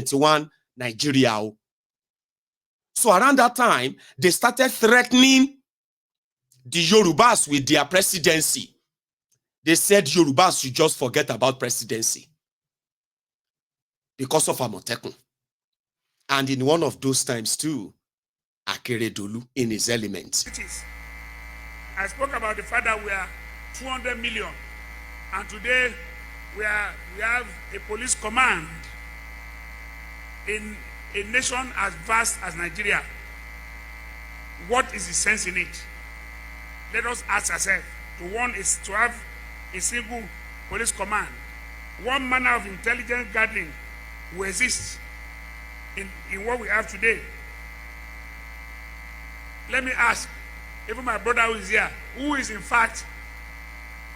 21 Nigeria. So around that time, they started threatening the Yorubas with their presidency. They said Yorubas should just forget about presidency because of Amotekun. And in one of those times too, Akeredolu in his element. I spoke about the fact that we are 200 million, and today we have a police command in a nation as vast as Nigeria. What is the sense in it? Let us ask ourselves. One is to have a single police command. One manner of intelligence gathering will exist in what we have today. Let me ask, even my brother who is here, who is in fact,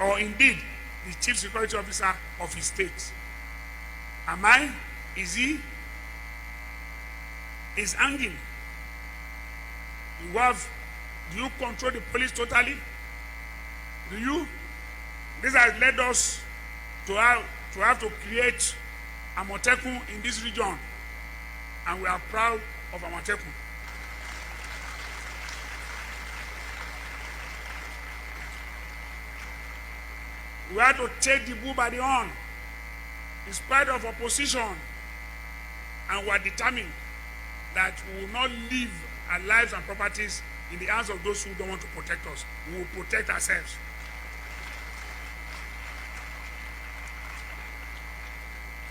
or indeed, the chief security officer of his state? Am I? Is he? Is hanging? Do you control the police totally? Do you? This has led us to have to create Amotekun in this region, and we are proud of Amotekun. We have to take the bull by the horn, in spite of opposition, and we are determined that we will not leave our lives and properties in the hands of those who don't want to protect us. We will protect ourselves.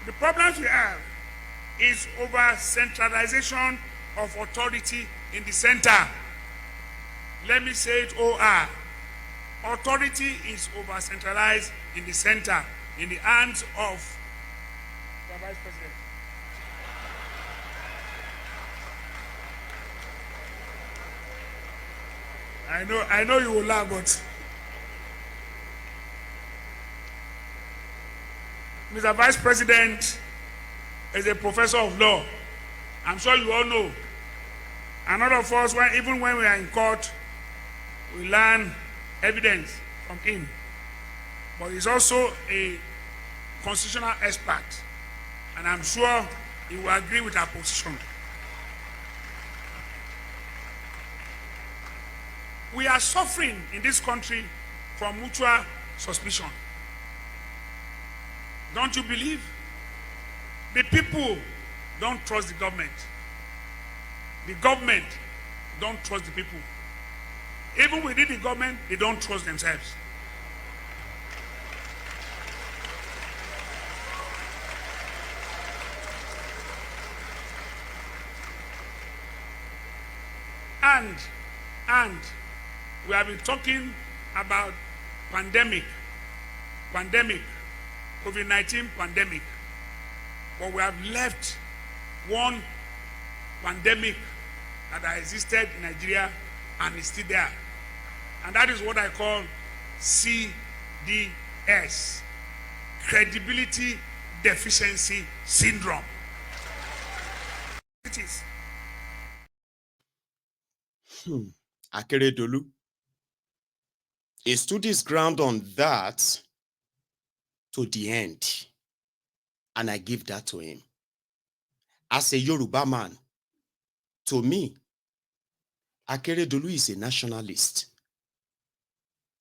The problems we have is over centralization of authority in the center. Let me say it OR. Authority is over centralized in the center, in the hands of the Vice President. I know you will laugh, but Mr. Vice President is a professor of law. I'm sure you all know. And all of us, even when we are in court, we learn evidence from him. But he's also a constitutional expert. And I'm sure he will agree with our position. We are suffering in this country from mutual suspicion. Don't you believe? The people don't trust the government. The government don't trust the people. Even within the government, they don't trust themselves. And we have been talking about pandemic, COVID-19 pandemic. But we have left one pandemic that existed in Nigeria and is still there. And that is what I call CDS, Credibility Deficiency Syndrome. It is. Akeredolu, he stood his ground on that to the end. And I give that to him. As a Yoruba man, to me, Akeredolu is a nationalist.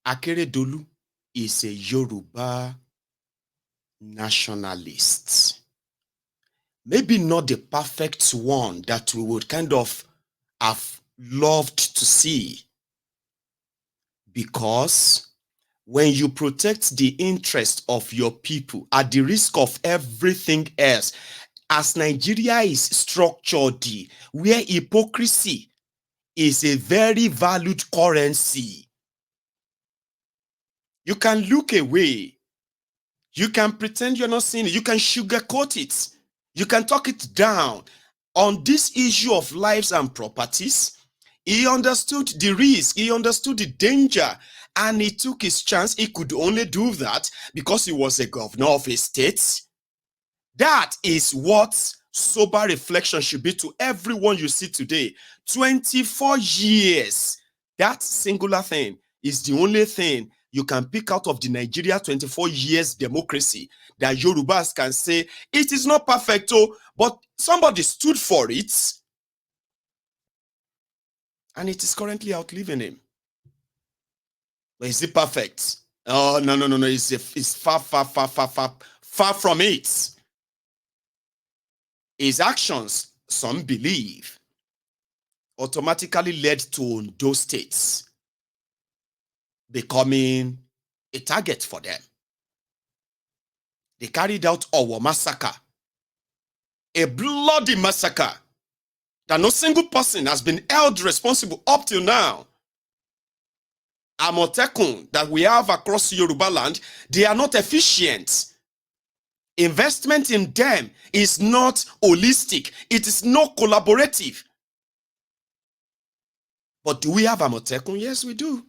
Akeredolu is a Yoruba nationalist. Maybe not the perfect one that we would kind of have loved to see. Because when you protect the interest of your people at the risk of everything else, as Nigeria is structured, where hypocrisy is a very valued currency, you can look away. You can pretend you're not seeing it. You can sugarcoat it. You can talk it down. On this issue of lives and properties, he understood the risk. He understood the danger. And he took his chance. He could only do that because he was a governor of a state. That is what sober reflection should be to everyone you see today. 24 years. That singular thing is the only thing you can pick out of the Nigeria 24 years democracy that Yorubas can say, it is not perfect, but somebody stood for it, and it is currently outliving him. But is it perfect? Oh, no. It's far from it. His actions, some believe, automatically led to Ondo State becoming a target for them. They carried out Owo massacre, a bloody massacre that no single person has been held responsible up till now. Amotekun that we have across Yoruba land, they are not efficient. Investment in them is not holistic. It is not collaborative. But do we have Amotekun? Yes, we do.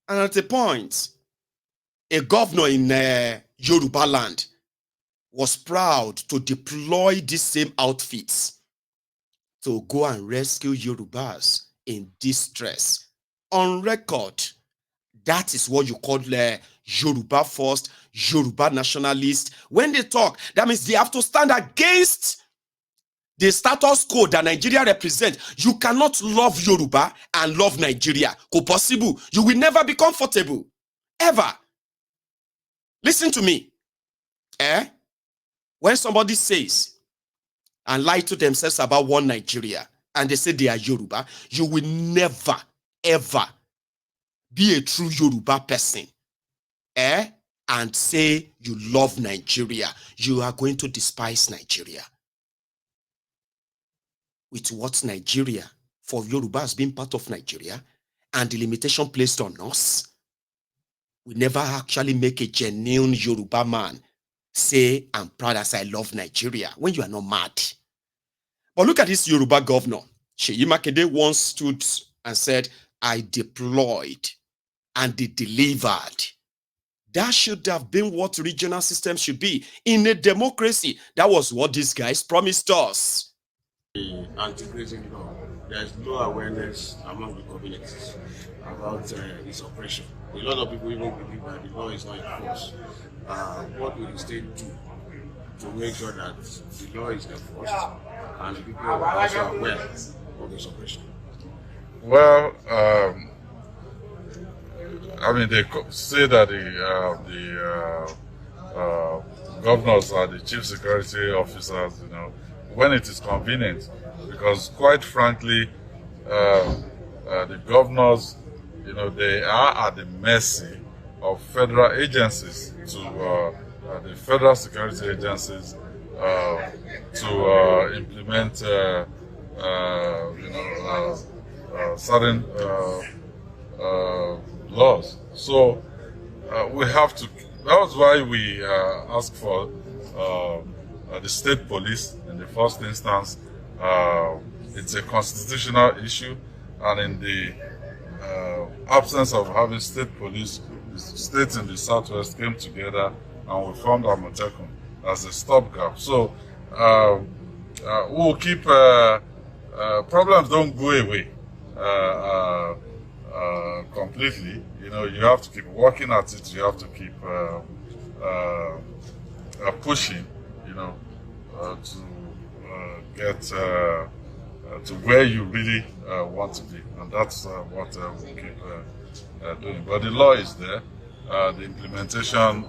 And at a point, a governor in Yoruba land was proud to deploy these same outfits to go and rescue Yorubas in distress. On record, that is what you call Yoruba first, Yoruba nationalist. When they talk, that means they have to stand against the status quo that Nigeria represents. You cannot love Yoruba and love Nigeria. Ko possible. You will never be comfortable. Ever. Listen to me. When somebody says and lie to themselves about one Nigeria and they say they are Yoruba, you will never, ever be a true Yoruba person. And say you love Nigeria. You are going to despise Nigeria. With what Nigeria for Yoruba has been part of Nigeria and the limitation placed on us, we never actually make a genuine Yoruba man say, I'm proud as I love Nigeria, when you are not mad. But look at this Yoruba governor. Seyi Makinde once stood and said, I deployed and they delivered. That should have been what regional systems should be. In a democracy, that was what these guys promised us. The anti-grazing law, there's no awareness among the communities about its operation. A lot of people even believe that the law is not enforced. What will the state do to make sure that the law is enforced and the people are also aware of its operation? Well, I mean, they say that the governors are the chief security officers, when it is convenient, because quite frankly, the governors, they are at the mercy of federal agencies, to the federal security agencies, to implement, certain laws. So we have to. That was why we asked for the state police in the first instance. It's a constitutional issue, and in the absence of having state police, the states in the southwest came together and we formed Amotekun as a stopgap. So we'll keep. Problems don't go away completely. You have to keep working at it. You have to keep pushing. To get to where you really want to be, and that's what we keep doing. But the law is there. The implementation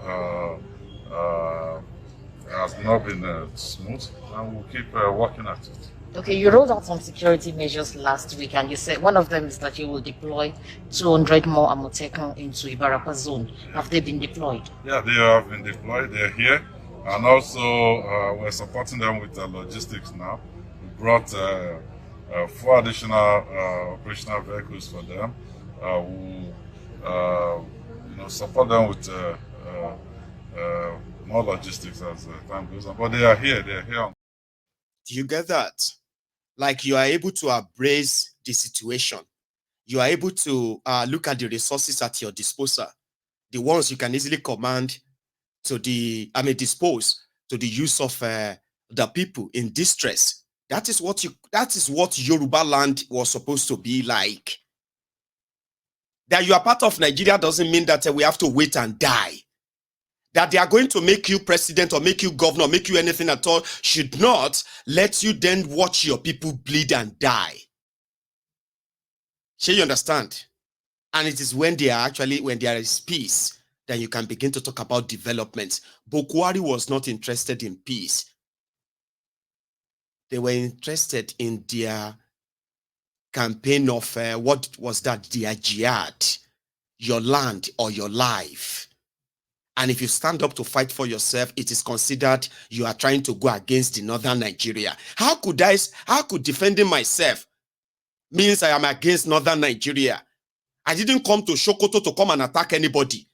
has not been smooth, and we'll keep working at it. Okay, you rolled out some security measures last week, and you said one of them is that you will deploy 200 more Amotekun into Ibarapa zone. Have they been deployed? Yeah, they have been deployed. They're here, and also we're supporting them with logistics now. We brought 4 additional operational vehicles for them. We'll support them with more logistics as time goes on. But they are here. They're here. Do you get that? Like, you are able to embrace the situation. You are able to look at the resources at your disposal, the ones you can easily command to dispose to the use of the people in distress. That is what Yoruba land was supposed to be like. That you are part of Nigeria doesn't mean that we have to wait and die. That they are going to make you president or make you governor, make you anything at all, should not let you then watch your people bleed and die. Shall you understand? And it is when when there is peace, that you can begin to talk about development. Bokwari was not interested in peace. They were interested in their campaign of, what was that? Their jihad, your land or your life. And if you stand up to fight for yourself, it is considered you are trying to go against the northern Nigeria. How could defending myself means I am against northern Nigeria? I didn't come to Sokoto to come and attack anybody.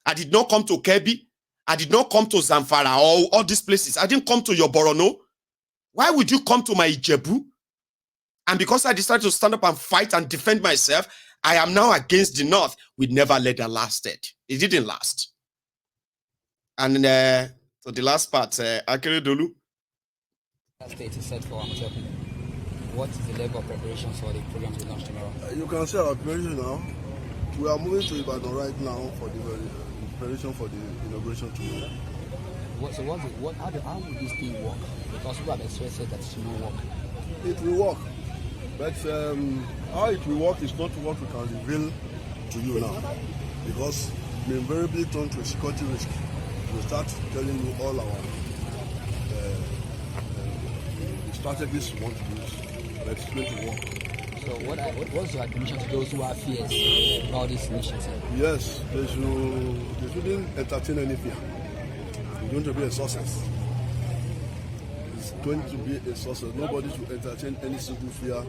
I did not come to Kebbi. I did not come to Zamfara or all these places. I didn't come to your Borono. Why would you come to my Ijebu? And because I decided to stand up and fight and defend myself, I am now against the North. We never let that lasted. It didn't last. And so the last part, Akeredolu. State is set for Amotekun. What is the level of preparations for the program to be launched tomorrow? You can see our preparation now. We are moving to Ibadan right now for the preparation for the inauguration tomorrow. How will this thing work? Because people have expressed that it will not work. It will work, but how it will work is not what we can reveal to you now, because we invariably turn to a security risk. We'll start telling you all our strategies we want to use, but it's going to work. So what's your admission to those who have fears about this initiative? Yes, they shouldn't entertain any fear. It's going to be a success. It's going to be a success. Nobody should entertain any single fear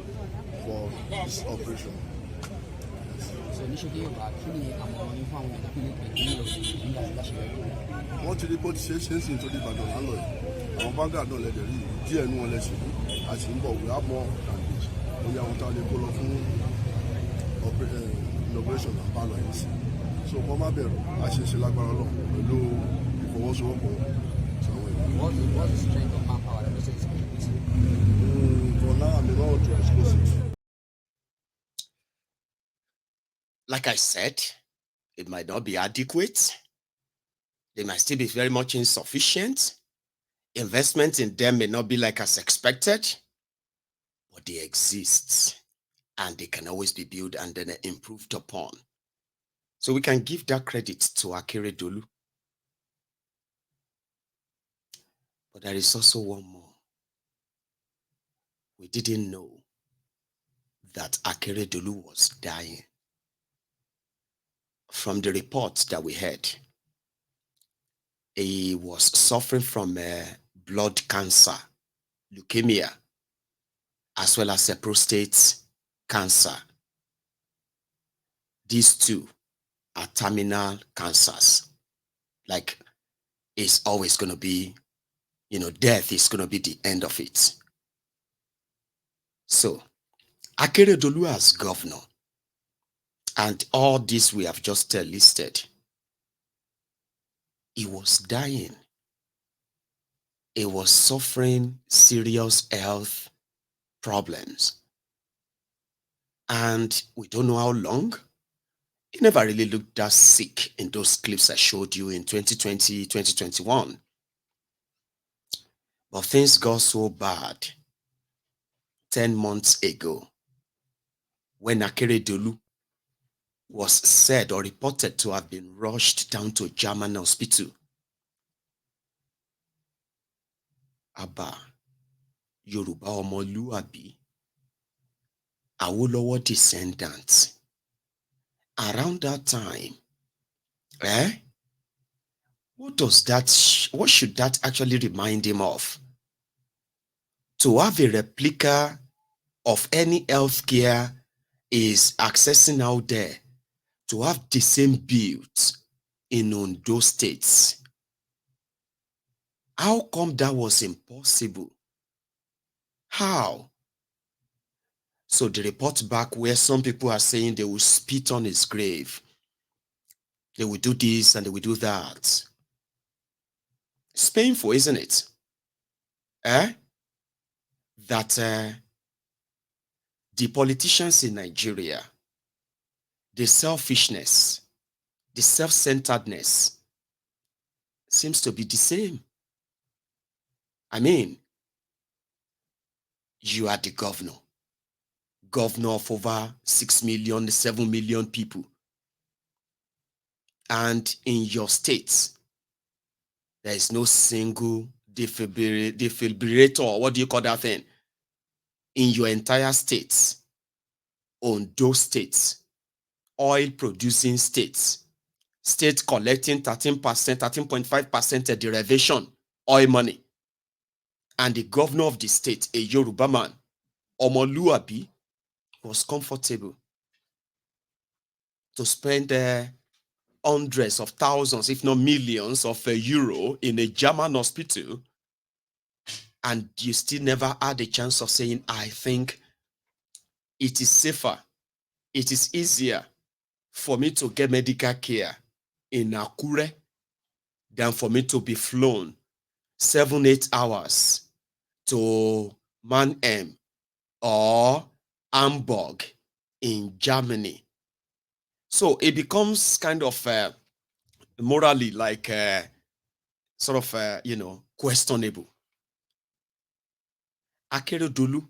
for this operation. So initially, wọ́n ti rí bó ti ṣe é ṣe ń sìn tó di Ìbàdàn lálọ́ yìí àwọn Vanguard náà lẹ́dẹ̀ rí díẹ̀ ní wọn lẹ́sìn a sì ń bọ̀ we have more than this orí àwọn tá a lè kó lọ fún inauguration and bá lọ yìí sí so kọ́ má bẹ̀rù a ṣe ṣe lágbára lọ pẹ̀lú ìfọwọ́sowọ́pọ̀ àwọn èèyàn. What's the strength of manpower that is for now I'm not too exclusive. Like I said, it might not be adequate. They might still be very much insufficient. Investment in them may not be like as expected, but they exist and they can always be built and then improved upon. So we can give that credit to Akeredolu. But there is also one more. We didn't know that Akeredolu was dying. From the reports that we heard, he was suffering from blood cancer, leukemia, as well as a prostate cancer. These two are terminal cancers. Like, it's always going to be, death is going to be the end of it. So, Akeredolu as governor, and all this we have just listed, he was dying. He was suffering serious health problems. And we don't know how long. He never really looked that sick in those clips I showed you in 2020, 2021. But things got so bad 10 months ago when Akeredolu was said or reported to have been rushed down to a German hospital. Abba, Yoruba Omoluabi, Awolowo descendants. Around that time, what should that actually remind him of? To have a replica of any healthcare is accessing out there, to have the same build in Ondo State. How come that was impossible? How? So the report back where some people are saying they will spit on his grave. They will do this and they will do that. It's painful, isn't it? That the politicians in Nigeria the selfishness, the self-centeredness seems to be the same. I mean, you are the governor of over 6 million, 7 million people. And in your state, there is no single defibrillator, what do you call that thing? In your entire state, Ondo State, oil producing states, state collecting 13%, 13.5% derivation, oil money. And the governor of the state, a Yoruba man, Omoluabi, was comfortable to spend hundreds of thousands, if not millions of euro in a German hospital, and you still never had a chance of saying, I think it is safer, it is easier for me to get medical care in Akure than for me to be flown 7-8 hours to Mannheim or Hamburg in Germany. So it becomes kind of morally like sort of, questionable. Akeredolu,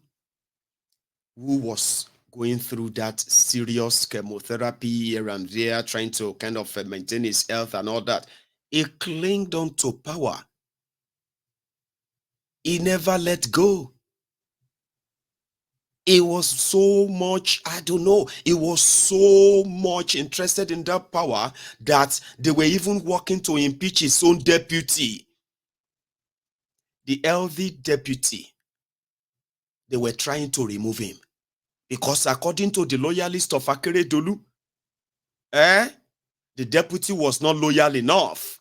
who was going through that serious chemotherapy here and there, trying to kind of maintain his health and all that, he clinged on to power. He never let go. He was so much, I don't know, he was so much interested in that power that they were even working to impeach his own deputy, the healthy deputy. They were trying to remove him because according to the loyalist of Akeredolu, the deputy was not loyal enough.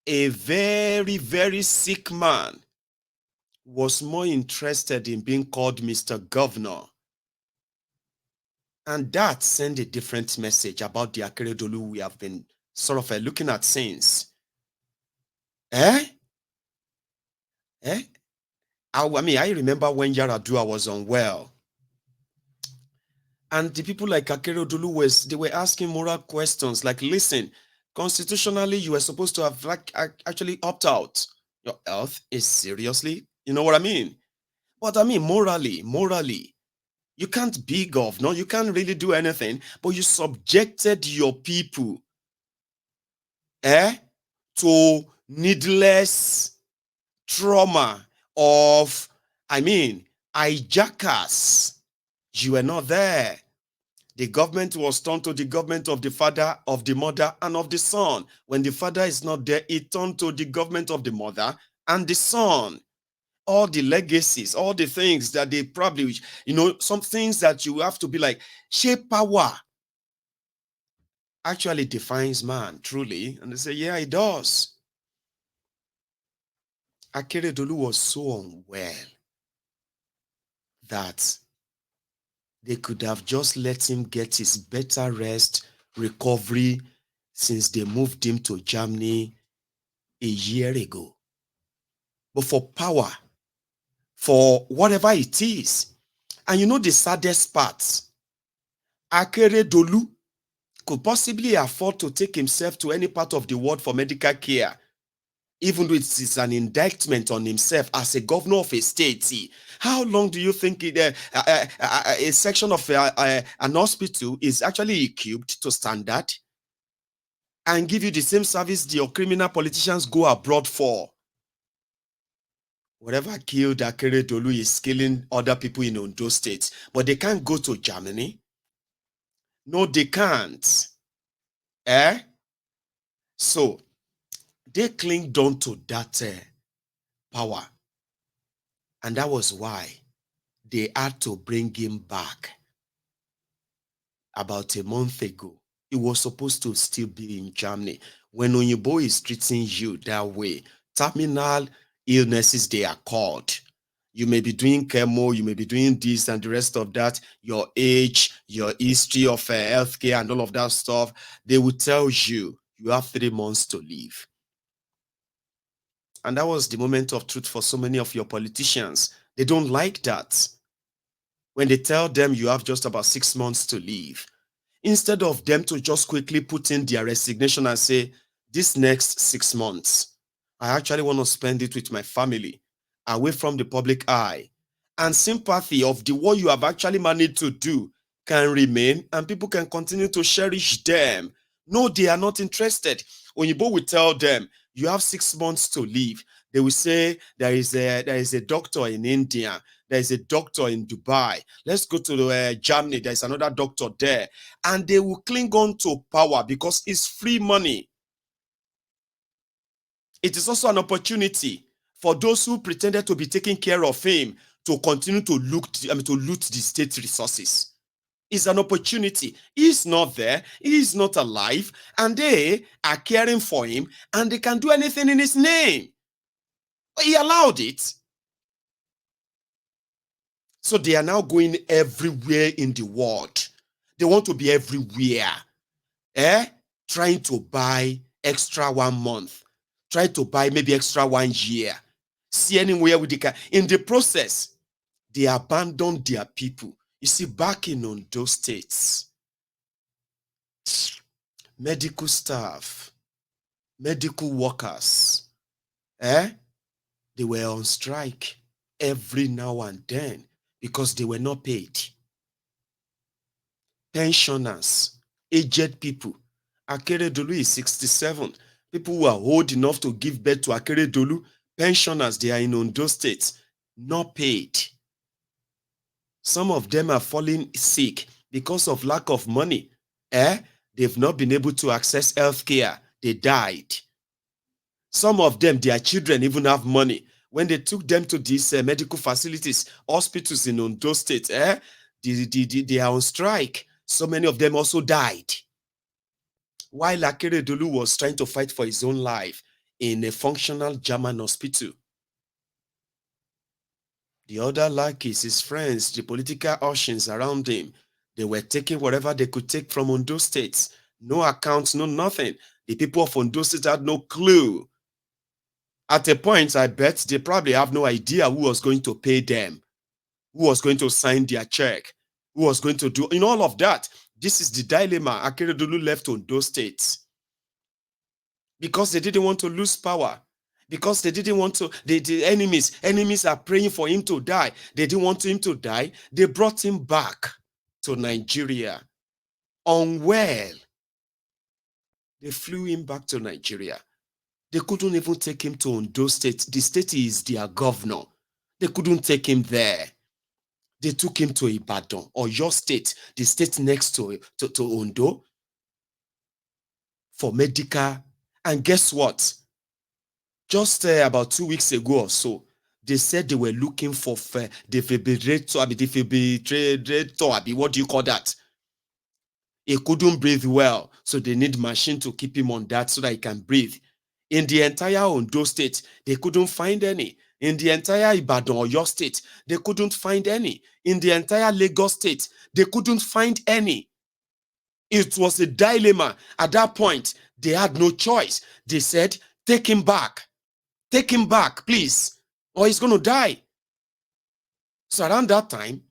A very, very sick man was more interested in being called Mr. Governor. And that sent a different message about the Akeredolu we have been sort of looking at since. I remember when Yaradua was unwell. And the people like Akeredolu, they were asking moral questions like, listen, constitutionally, you were supposed to have actually opt out. Your health is seriously, you know what I mean? But I mean, morally, you can't be governor, you can't really do anything, but you subjected your people to needless trauma of, hijackers. You were not there. The government was turned to the government of the father, of the mother, and of the son. When the father is not there, it turned to the government of the mother and the son. All the legacies, all the things that they probably, some things that you have to be like, shape power actually defines man, truly. And they say, yeah, it does. Akeredolu was so unwell that they could have just let him get his better rest, recovery, since they moved him to Germany a year ago. But for power, for whatever it is, and the saddest part, Akeredolu could possibly afford to take himself to any part of the world for medical care, even though it is an indictment on himself as a governor of a state. How long do you think a section of an hospital is actually equipped to standard and give you the same service your criminal politicians go abroad for? Whatever killed Akeredolu is killing other people in Ondo State, but they can't go to Germany. No, they can't. So they clinged on to that power. And that was why they had to bring him back. About a month ago, he was supposed to still be in Germany. When Onyibo is treating you that way, terminal illnesses, they are called. You may be doing chemo, you may be doing this and the rest of that, your age, your history of healthcare and all of that stuff. They will tell you, you have 3 months to live. And that was the moment of truth for so many of your politicians. They don't like that. When they tell them you have just about 6 months to live. instead of them to just quickly put in their resignation and say, this next 6 months, I actually want to spend it with my family, away from the public eye. And sympathy of the what you have actually managed to do can remain, and people can continue to cherish them. No, they are not interested. Oyinbo will tell them, you have 6 months to live. They will say, there is a doctor in India, there is a doctor in Dubai. Let's go to Germany, there's another doctor there. And they will cling on to power because it's free money. It is also an opportunity for those who pretended to be taking care of him to continue to loot the state resources. It's an opportunity. He's not there. He's not alive. And they are caring for him, and they can do anything in his name. But he allowed it. So they are now going everywhere in the world. They want to be everywhere. Trying to buy extra 1 month. Try to buy maybe extra 1 year. See anywhere with the car. In the process, they abandoned their people. You see, back in Ondo State, medical staff, medical workers, they were on strike every now and then because they were not paid. Pensioners, aged people. Akeredolu is 67. People who are old enough to give birth to Akeredolu, pensioners, they are in Ondo State, not paid. Some of them are falling sick because of lack of money. They've not been able to access health care. They died. Some of them, their children even have money. When they took them to these medical facilities, hospitals in Ondo State, they are on strike. So many of them also died. While Akeredolu was trying to fight for his own life in a functional German hospital. The other lackeys, his friends, the political ushers around him, they were taking whatever they could take from Ondo State. No accounts, no nothing. The people of Ondo State had no clue. At a point, I bet they probably have no idea who was going to pay them, who was going to sign their check, who was going to do, in all of that. This is the dilemma Akeredolu left Ondo State. Because they didn't want to lose power. Because they didn't want to, the enemies are praying for him to die. They didn't want him to die. They brought him back to Nigeria. Unwell. They flew him back to Nigeria. They couldn't even take him to Ondo State. The state is their governor. They couldn't take him there. They took him to Ibadan, or your state, the state next to Ondo, for medical. And guess what? Just about 2 weeks ago or so, they said they were looking for defibrillator. What do you call that? He couldn't breathe well, so they need machine to keep him on that so that he can breathe. In the entire Ondo State, they couldn't find any. In the entire Ibadan or your state, they couldn't find any. In the entire Lagos State, they couldn't find any. It was a dilemma. At that point, they had no choice. They said, take him back. Take him back, please, or he's going to die. So around that time,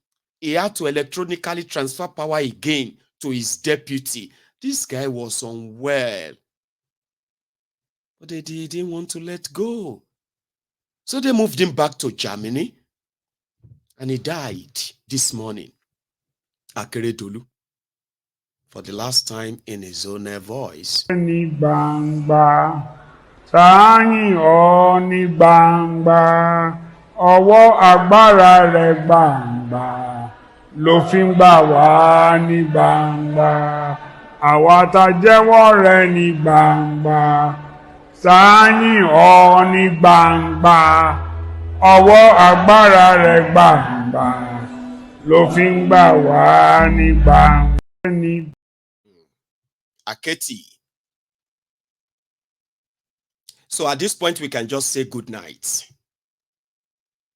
he had to electronically transfer power again to his deputy. This guy was unwell. But they didn't want to let go. So they moved him back to Germany. And he died this morning. Akeredolu. For the last time in his own voice. Ní gbangba, sáyìn ọ ní gbangba, ọwọ́ agbára rẹ̀ gbangba, ló fi ń gbà wá ní gbangba, àwa tá jẹ́wọ́ rẹ̀ ní gbangba, sáyìn ọ ní gbangba, ọwọ́ agbára rẹ̀ gbangba, ló fi ń gbà wá ní gbangba. Aketi. So at this point, we can just say good night.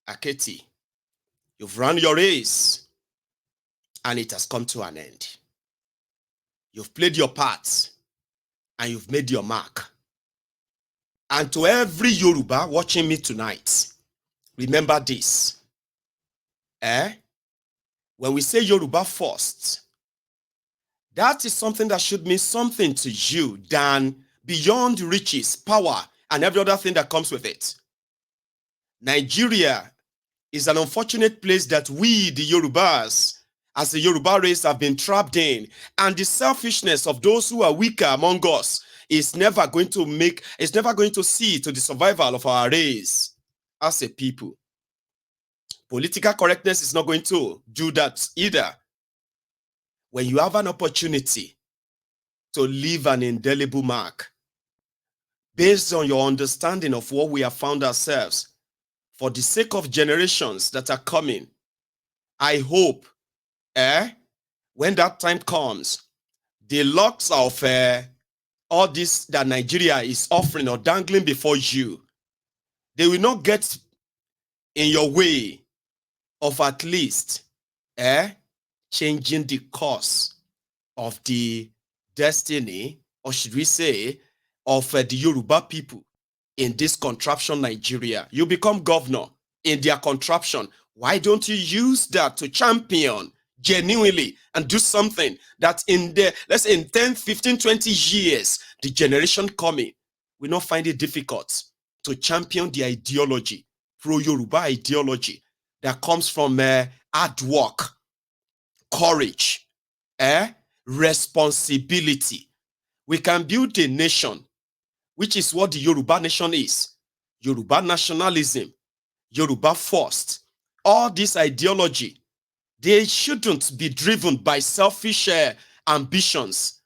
Aketi, you've run your race and it has come to an end. You've played your part and you've made your mark. And to every Yoruba watching me tonight, remember this. When we say Yoruba first, That is something that should mean something to you than beyond riches, power, and every other thing that comes with it. Nigeria is an unfortunate place that we, the Yorubas, as the Yoruba race, have been trapped in. And the selfishness of those who are weaker among us is never going to see to the survival of our race as a people. Political correctness is not going to do that either. When you have an opportunity to leave an indelible mark based on your understanding of what we have found ourselves, for the sake of generations that are coming, I hope, when that time comes, the locks of all this that Nigeria is offering or dangling before you, they will not get in your way of at least changing the course of the destiny, or should we say, of the Yoruba people in this contraption Nigeria. You become governor in their contraption. Why don't you use that to champion genuinely and do something that in the, let's say in 10, 15, 20 years, the generation coming will not find it difficult to champion the ideology, pro-Yoruba ideology that comes from hard work, courage, responsibility. We can build a nation, which is what the Yoruba nation is. Yoruba nationalism, Yoruba first. All this ideology, they shouldn't be driven by selfish ambitions,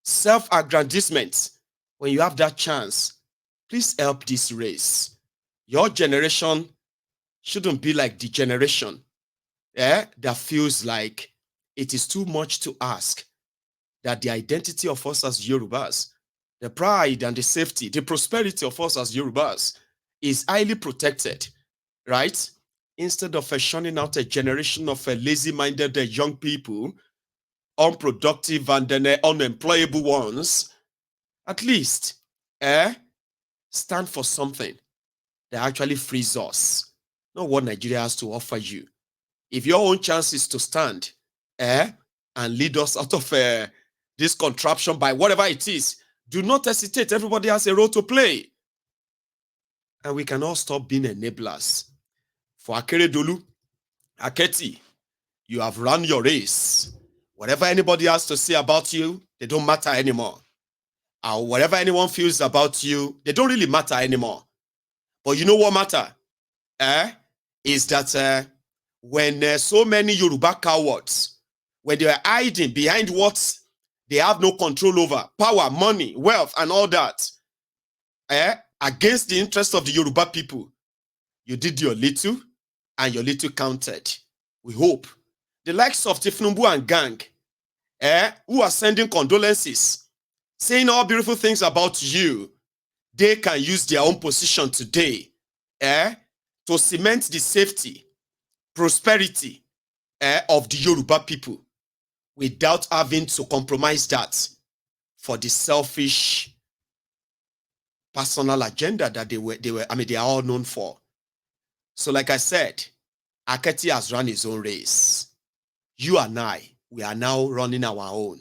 self-aggrandizement. When you have that chance, please help this race. Your generation shouldn't be like the generation that feels like it is too much to ask that the identity of us as Yorubas, the pride and the safety, the prosperity of us as Yorubas is highly protected, right? Instead of shunning out a generation of lazy-minded young people, unproductive and unemployable ones, at least stand for something that actually frees us, not what Nigeria has to offer you. If your own chance is to stand and lead us out of this contraption by whatever it is, do not hesitate. Everybody has a role to play. And we can all stop being enablers. For Akeredolu, Aketi, you have run your race. Whatever anybody has to say about you, they don't matter anymore. Or whatever anyone feels about you, they don't really matter anymore. But you know what matter? Is that when so many Yoruba cowards, when they are hiding behind what they have no control over, power, money, wealth, and all that, against the interest of the Yoruba people, you did your little, and your little counted. We hope the likes of Tifnumbu and gang, who are sending condolences, saying all beautiful things about you, they can use their own position today to cement the safety, prosperity of the Yoruba people without having to compromise that for the selfish personal agenda that they are all known for. So like I said, Aketi has run his own race. You and I, we are now running our own.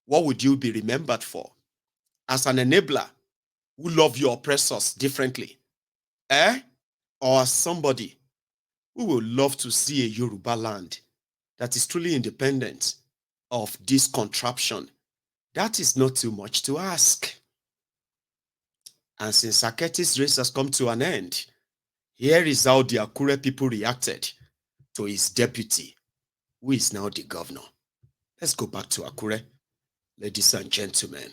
What would you be remembered for? As an enabler who love your oppressors differently? Or as somebody who will love to see a Yoruba land that is truly independent of this contraption? That is not too much to ask. And since Aketi's race has come to an end, here is how the Akure people reacted to his deputy, who is now the governor. Let's go back to Akure, ladies and gentlemen.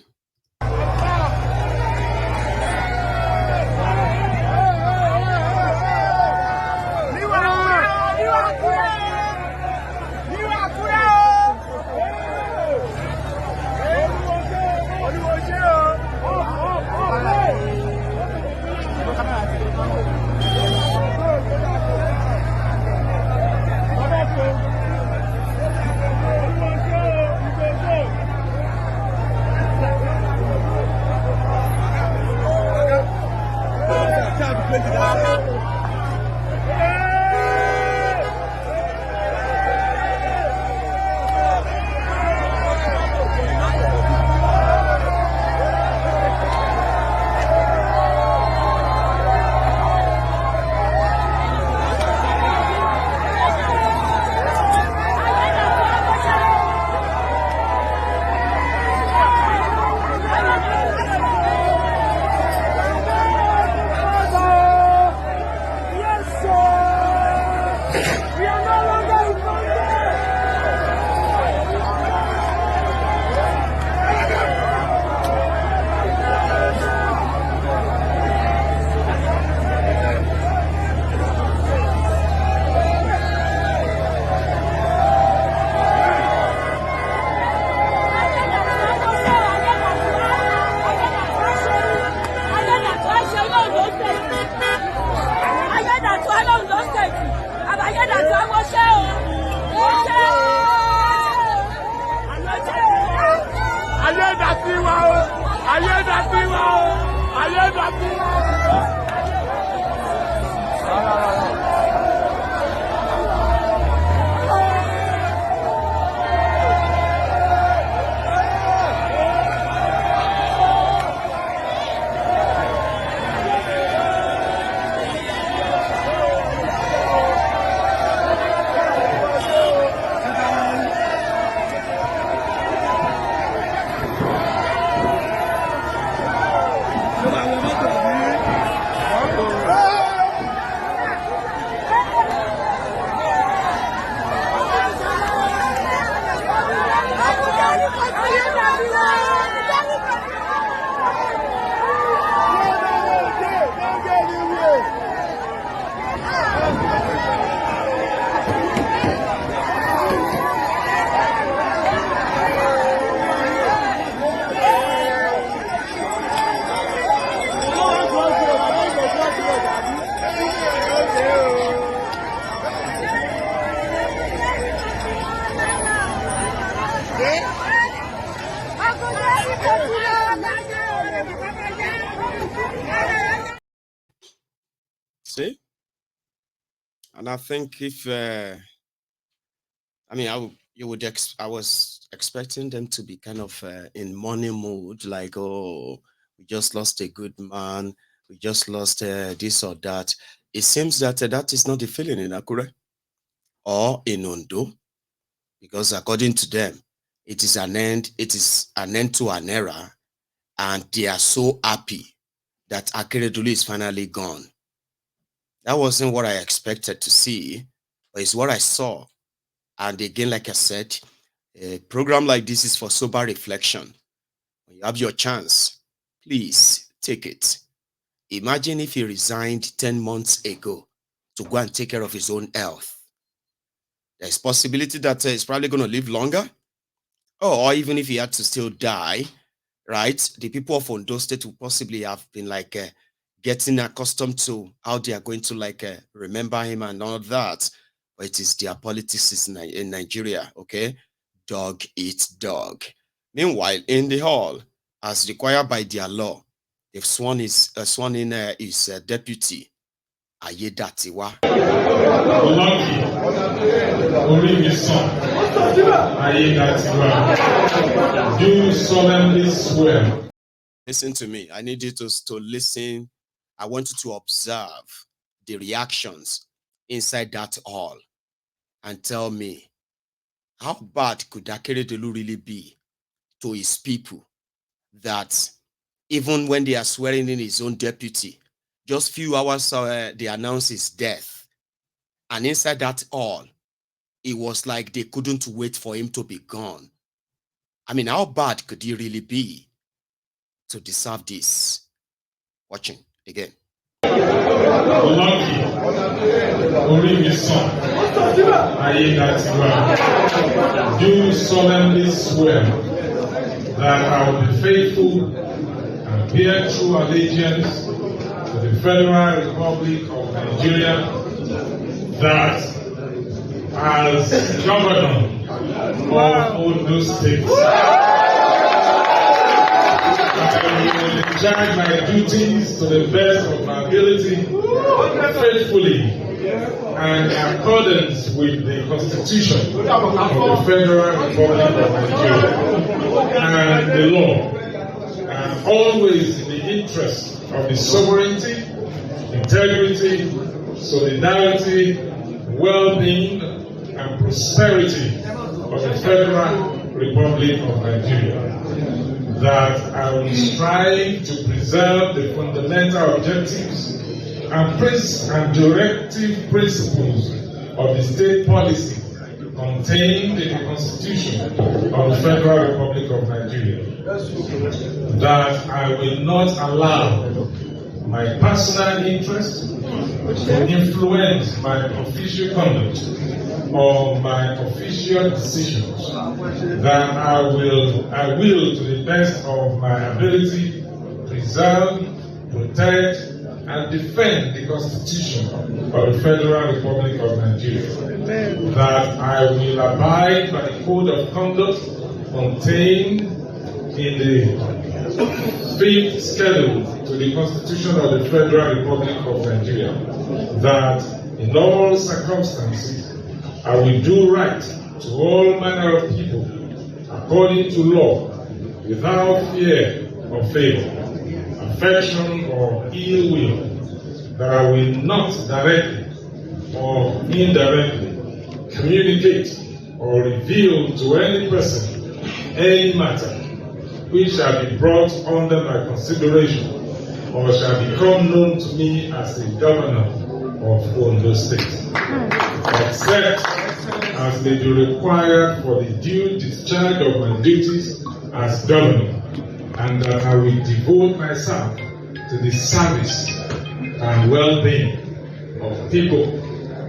And I think if I mean, I was expecting them to be kind of in mourning mood, like, oh, we just lost a good man, we just lost this or that. It seems that that is not the feeling in Akure or in Ondo, because according to them, it is an end. It is an end to an era, and they are so happy that Akeredolu is finally gone. That wasn't what I expected to see, but it's what I saw. And again, like I said, a program like this is for sober reflection. When you have your chance, please take it. Imagine if he resigned 10 months ago to go and take care of his own health. There's possibility that he's probably going to live longer. Or even if he had to still die, right? The people of Ondo State will possibly have been like getting accustomed to how they are going to like remember him and all that. But it is their politics in Nigeria, okay? Dog eats dog. Meanwhile, in the hall, as required by their law, they've sworn in his deputy, Ayedatiwa. Do solemnly swear. Listen to me. I need you to listen. I want you to observe the reactions inside that hall and tell me, how bad could Akeredolu really be to his people that even when they are swearing in his own deputy, just few hours they announce his death, and inside that hall, it was like they couldn't wait for him to be gone. I mean, how bad could he really be to deserve this? Watching again. Do solemnly swear that I will be faithful and bear true allegiance to the Federal Republic of Nigeria, that as governor of Ondo State, I will discharge my duties to the best of my ability, faithfully, and in accordance with the Constitution of the Federal Republic of Nigeria and the law, and always in the interest of the sovereignty, integrity, solidarity, well-being, and prosperity of the Federal Republic of Nigeria. That I will strive to preserve the fundamental objectives and directive principles of the state policy contained in the Constitution of the Federal Republic of Nigeria. That I will not allow my personal interest to influence my official conduct or my official decisions. That I will, to the best of my ability, preserve, protect, and defend the Constitution of the Federal Republic of Nigeria. That I will abide by the code of conduct contained in the fifth schedule to the Constitution of the Federal Republic of Nigeria. That in all circumstances, I will do right to all manner of people according to law, without fear or favor, affection or ill will, that I will not directly or indirectly communicate or reveal to any person any matter which shall be brought under my consideration or shall become known to me as the governor of Ondo State, except as may be required for the due discharge of my duties as governor, and that I will devote myself to the service and well-being of people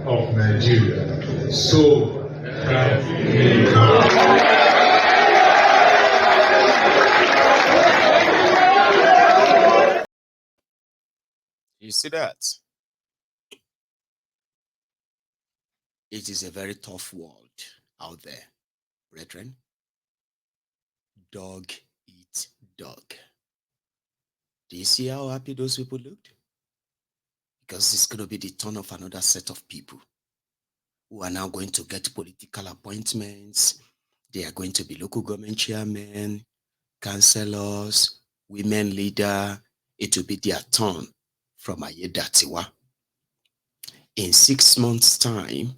of Nigeria. So help me God. You see that? It is a very tough world out there, brethren. Dog eat dog. Do you see how happy those people looked? Because it's going to be the turn of another set of people who are now going to get political appointments. They are going to be local government chairmen, councillors, women leader. It will be their turn from Ayedatiwa. In 6 months' time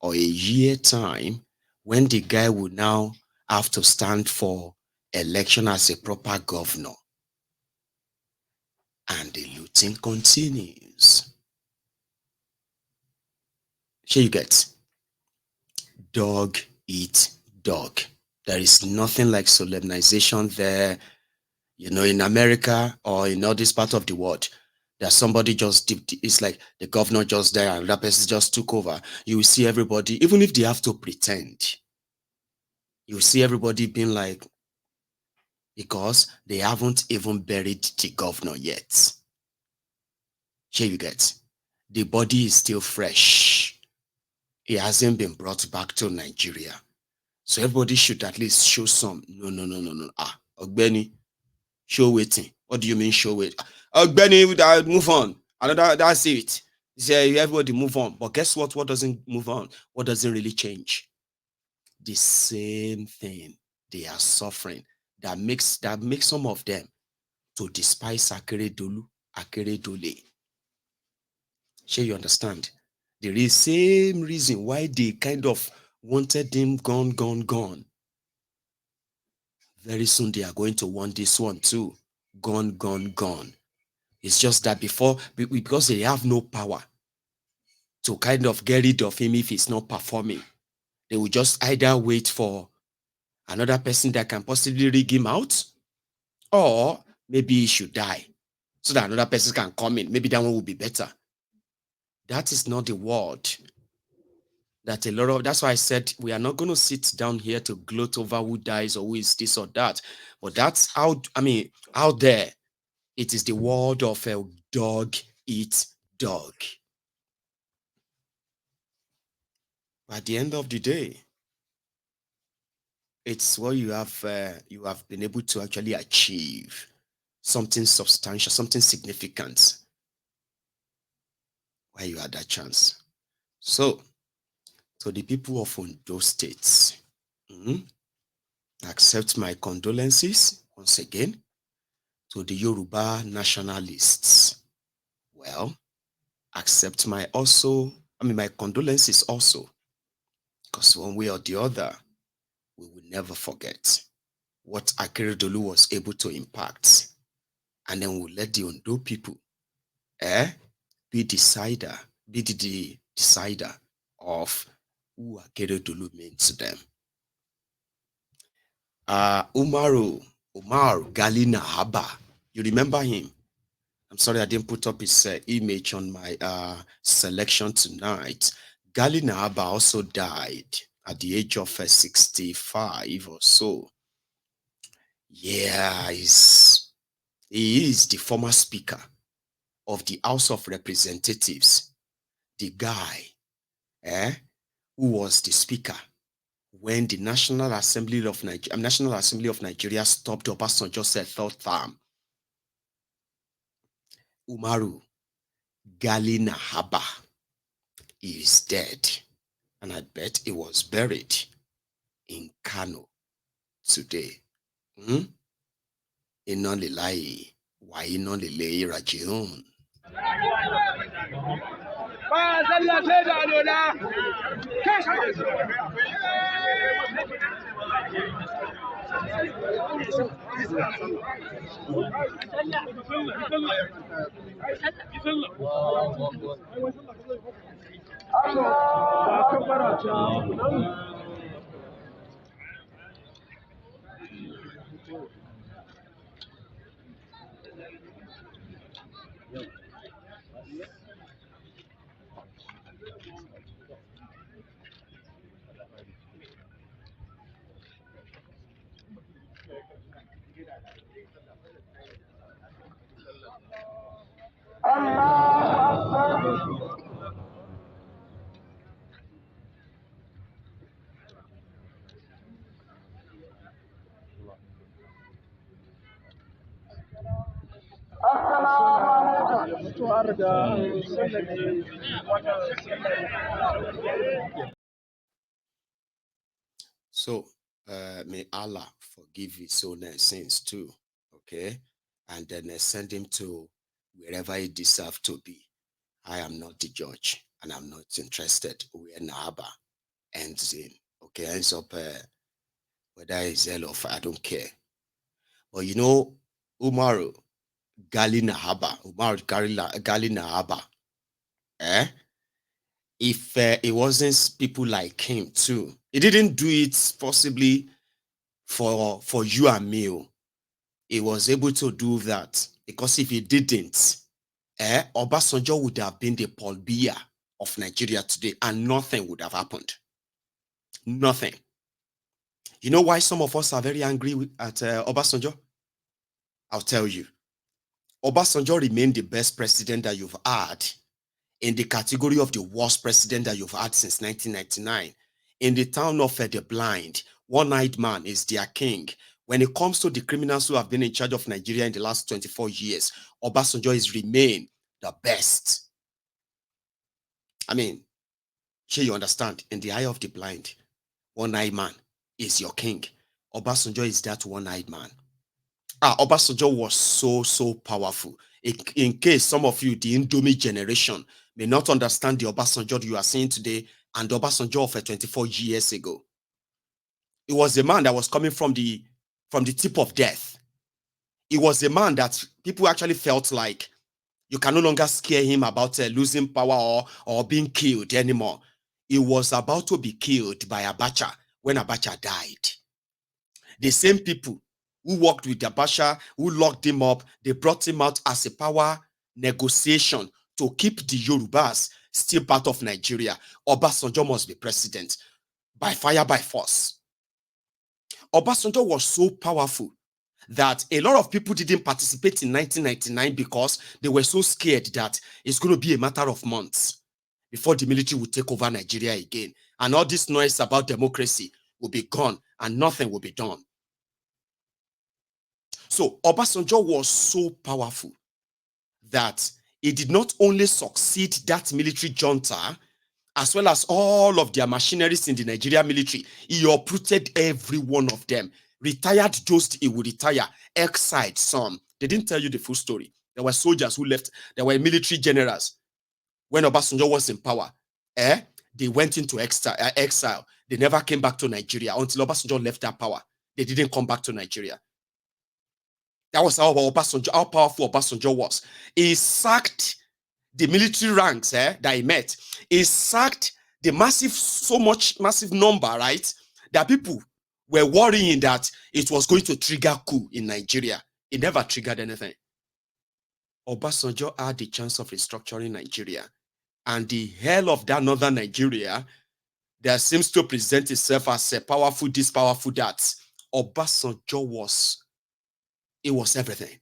or a year time, when the guy will now have to stand for election as a proper governor, and the looting continues. Here you get dog eat dog. There is nothing like solemnization there. You know, in America or in all this part of the world, that somebody just it's like the governor just there and that person just took over. You will see everybody, even if they have to pretend, you will see everybody being like, because they haven't even buried the governor yet. Here you get, the body is still fresh. It hasn't been brought back to Nigeria. So everybody should at least show some. No. Ogbeni, show waiting. What do you mean show wait? Ogbeni, move on. That's it. Say everybody move on. But guess what? What doesn't move on? What doesn't really change? The same thing they are suffering that makes some of them to despise Akeredolu, Akeredole. Sure, you understand? There is same reason why they kind of wanted him gone. Very soon they are going to want this one too. Gone. It's just that because they have no power to kind of get rid of him if he's not performing, they will just either wait for another person that can possibly rig him out, or maybe he should die so that another person can come in. Maybe that one will be better. That is not the word. That's why I said we are not going to sit down here to gloat over who dies or who is this or that. But that's out there. It is the word of a dog eat dog. At the end of the day, it's what you have been able to actually achieve something substantial, something significant, where you had that chance. So, to the people of Ondo State, accept my condolences once again. To the Yoruba nationalists, well, accept my condolences also, because one way or the other, we will never forget what Akeredolu was able to impact. And then we'll let the Ondo people be the decider of who Akeredolu meant to them. Umar Galina Haba, you remember him? I'm sorry I didn't put up his image on my selection tonight. Galina Haba also died at the age of 65 or so. Yeah, he is the former speaker of the House of Representatives, the guy who was the speaker when the National Assembly of Nigeria stopped Obasanjo's third term. Umaru Galina Haba is dead, and I bet he was buried in Kano today. Iná lillahi wa inna ilaihi raji'un. So may Allah forgive his own sins too. Okay. And then send him to wherever he deserves to be. I am not the judge and I'm not interested where Nahaba ends in. Okay, ends up whether it's hell or fire, I don't care. But you know, Umaru Gali Nahaba, Gali Nahaba, if it wasn't people like him too, he didn't do it possibly for you and me. Oh. He was able to do that because if he didn't, Obasanjo would have been the Paul Biya of Nigeria today and nothing would have happened. Nothing. You know why some of us are very angry at Obasanjo? I'll tell you. Obasanjo remained the best president that you've had in the category of the worst president that you've had since 1999. In the town of the blind, one-eyed man is their king. When it comes to the criminals who have been in charge of Nigeria in the last 24 years, Obasanjo has remained the best. I mean, here you understand, in the eye of the blind, one-eyed man is your king. Obasanjo is that one-eyed man. Obasanjo was so powerful. In case some of you, the Indomie generation, may not understand the Obasanjo you are seeing today and the Obasanjo of 24 years ago. It was a man that was coming from the tip of death. It was a man that people actually felt like you can no longer scare him about losing power or being killed anymore. He was about to be killed by Abacha when Abacha died. The same people who worked with Abacha, who locked him up, they brought him out as a power negotiation to keep the Yorubas still part of Nigeria. Obasanjo must be president by fire, by force. Obasanjo was so powerful that a lot of people didn't participate in 1999 because they were so scared that it's going to be a matter of months before the military would take over Nigeria again. And all this noise about democracy will be gone and nothing will be done. So Obasanjo was so powerful that he did not only succeed that military junta, as well as all of their machineries in the Nigerian military, he uprooted every one of them. Retired those he would retire, exiled some. They didn't tell you the full story. There were soldiers who left. There were military generals. When Obasanjo was in power, they went into exile. They never came back to Nigeria until Obasanjo left that power. They didn't come back to Nigeria. That was how powerful Obasanjo was. He sacked the military ranks that he met. He sacked the massive number, right? That people were worrying that it was going to trigger coup in Nigeria. It never triggered anything. Obasanjo had the chance of restructuring Nigeria. And the hell of that northern Nigeria that seems to present itself as a powerful this, powerful that. Obasanjo was everything.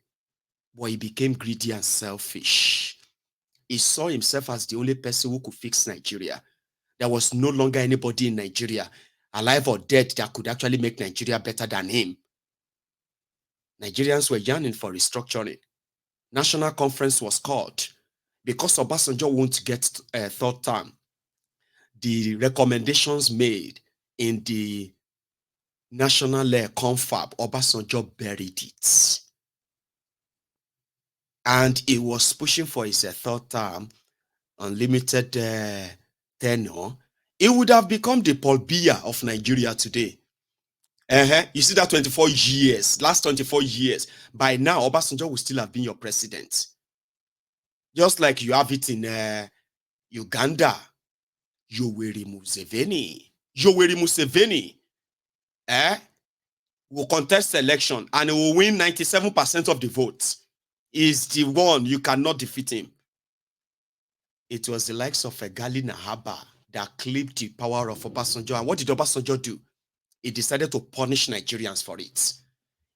But he became greedy and selfish. He saw himself as the only person who could fix Nigeria. There was no longer anybody in Nigeria, alive or dead, that could actually make Nigeria better than him. Nigerians were yearning for restructuring. National conference was called. Because Obasanjo won't get a third term, the recommendations made in the national confab, Obasanjo buried it. And he was pushing for his third term, unlimited tenure. It would have become the Paul Biya of Nigeria today. You see that 24 years, last 24 years. By now, Obasanjo will still have been your president. Just like you have it in Uganda. Yoweri Museveni will contest election and he will win 97% of the votes. Is the one you cannot defeat him. It was the likes of Gali Nahaba that clipped the power of Obasanjo. And what did Obasanjo do? He decided to punish Nigerians for it.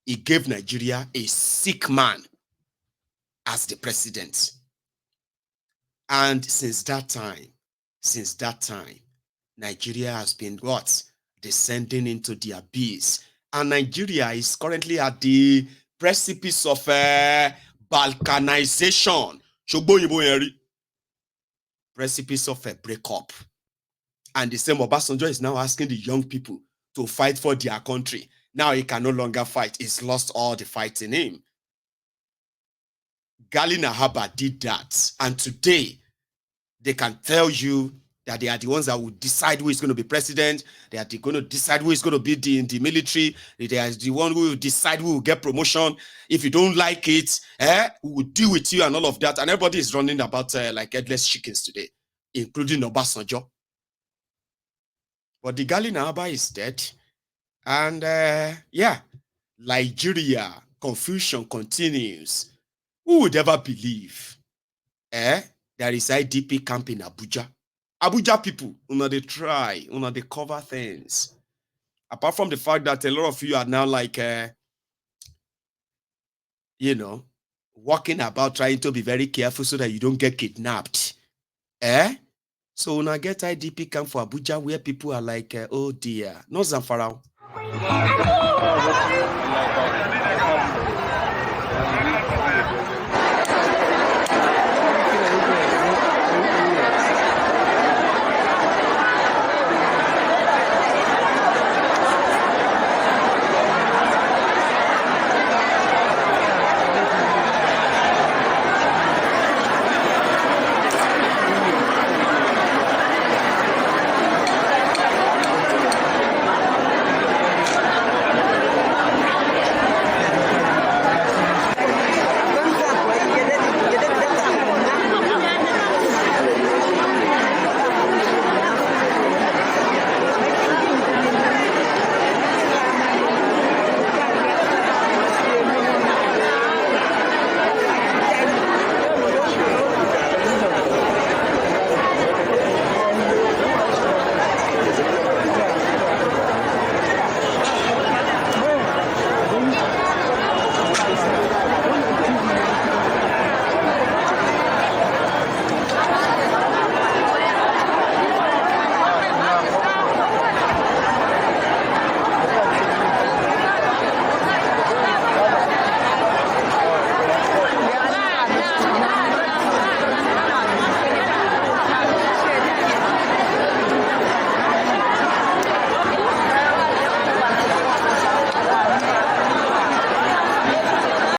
He gave Nigeria a sick man as the president. And since that time, Nigeria has been what? Descending into the abyss. And Nigeria is currently at the precipice of balkanization. Precipice of a breakup. And the same Obasanjo is now asking the young people to fight for their country. Now he can no longer fight. He's lost all the fight in him. Gali Nahaba did that. And today, they can tell you that they are the ones that will decide who is going to be president. They are going to decide who is going to be in the military. They are the one who will decide who will get promotion. If you don't like it, we will deal with you and all of that. And everybody is running about like headless chickens today, including Obasanjo. But the Gali Nahaba is dead. And yeah, Nigeria, confusion continues. Who would ever believe there is IDP camp in Abuja? Abuja people, they try, they cover things. Apart from the fact that a lot of you are now like, walking about trying to be very careful so that you don't get kidnapped. So when I get IDP camp for Abuja where people are like, oh dear, no Zamfara.